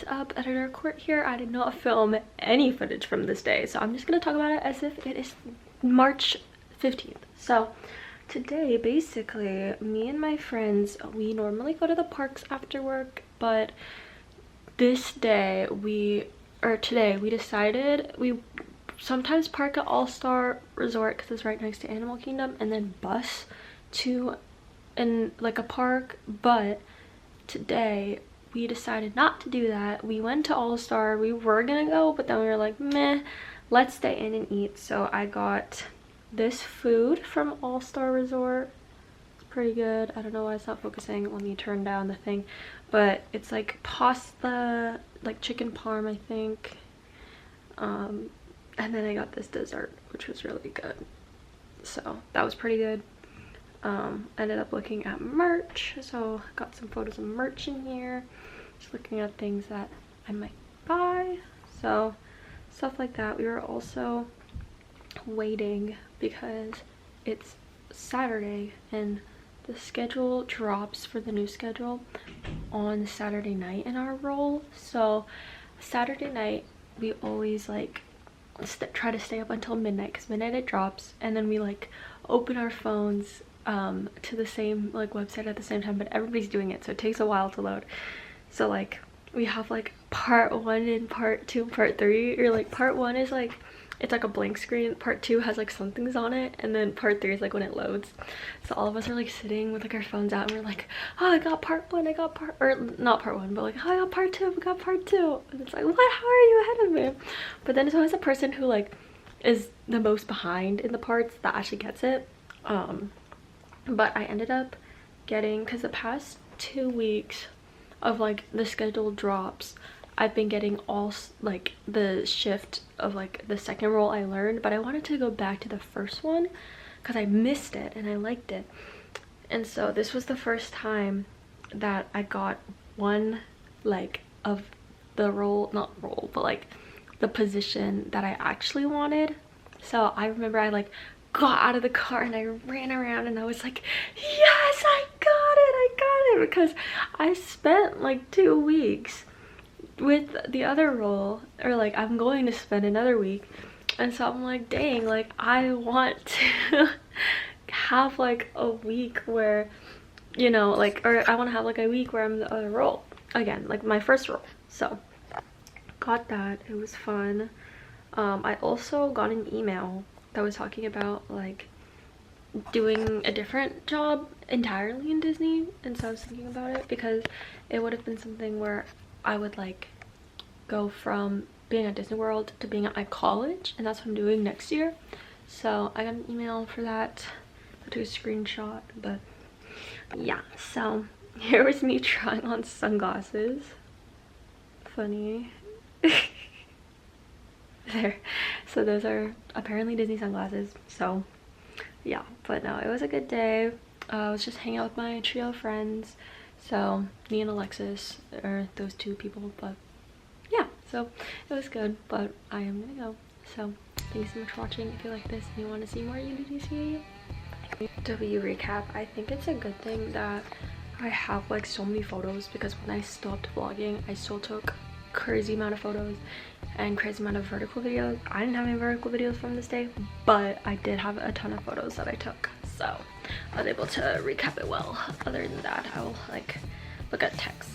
What's up, editor Court here. I did not film any footage from this day, so I'm just gonna talk about it as if it is March 15th. So today, basically, me and my friends, we normally go to the parks after work, but today we decided we sometimes park at All-Star Resort because it's right next to Animal Kingdom, and then bus to like a park. But today we decided not to do that. We went to All-Star. We were gonna go, but then we were like, meh, let's stay in and eat. So I got this food from All-Star Resort. It's pretty good. I don't know why it's not focusing. Let me turn down the thing. But it's like pasta, like chicken parm, I think. And then I got this dessert, which was really good. So that was pretty good. Ended up looking at merch, so got some photos of merch in here. Just looking at things that I might buy, so stuff like that. We were also waiting because it's Saturday and the schedule drops for the new schedule on Saturday night in our role. So Saturday night we always like try to stay up until midnight because midnight it drops, and then we like open our phones to the same like website at the same time, but everybody's doing it, so it takes a while to load. So like we have like part 1 and part 2 and part 3, or like part 1 is like it's like a blank screen, part 2 has like some things on it, and then part 3 is like when it loads. So all of us are like sitting with like our phones out and we're like, oh, I got part 1, I got part, or not part 1, but like, oh, I got part 2, I got part 2, and it's like, what, how are you ahead of me? But then there's always a person who like is the most behind in the parts that actually gets it. But I ended up getting, because the past 2 weeks of like the schedule drops, I've been getting all like the shift of like the second role I learned, but I wanted to go back to the first one because I missed it and I liked it. And so this was the first time that I got one like of the role, not role, but like the position that I actually wanted. So I remember I like got out of the car and I ran around and I was like, yes, I got it, because I spent like 2 weeks with the other role, or like I'm going to spend another week, and so I'm like, dang, like I want to have like a week where, you know, like, or I want to have like a week where I'm the other role again, like my first role. So got that. It was fun. I also got an email that was talking about like doing a different job entirely in Disney, and so I was thinking about it because it would have been something where I would like go from being at Disney World to being at my college, and that's what I'm doing next year. So I got an email for that. I took a screenshot, but yeah. So here was me trying on sunglasses. Funny. There. So those are apparently Disney sunglasses. So yeah, but no, it was a good day. I was just hanging out with my trio of friends. So me and Alexis are those 2 people, but yeah, so it was good. But I am gonna go. So thanks so much for watching. If you like this and you want to see more UDDC W recap, I think it's a good thing that I have like so many photos, because when I stopped vlogging I still took crazy amount of photos and crazy amount of vertical videos. I didn't have any vertical videos from this day, but I did have a ton of photos that I took, so I was able to recap it well. Other than that, I will like look at text.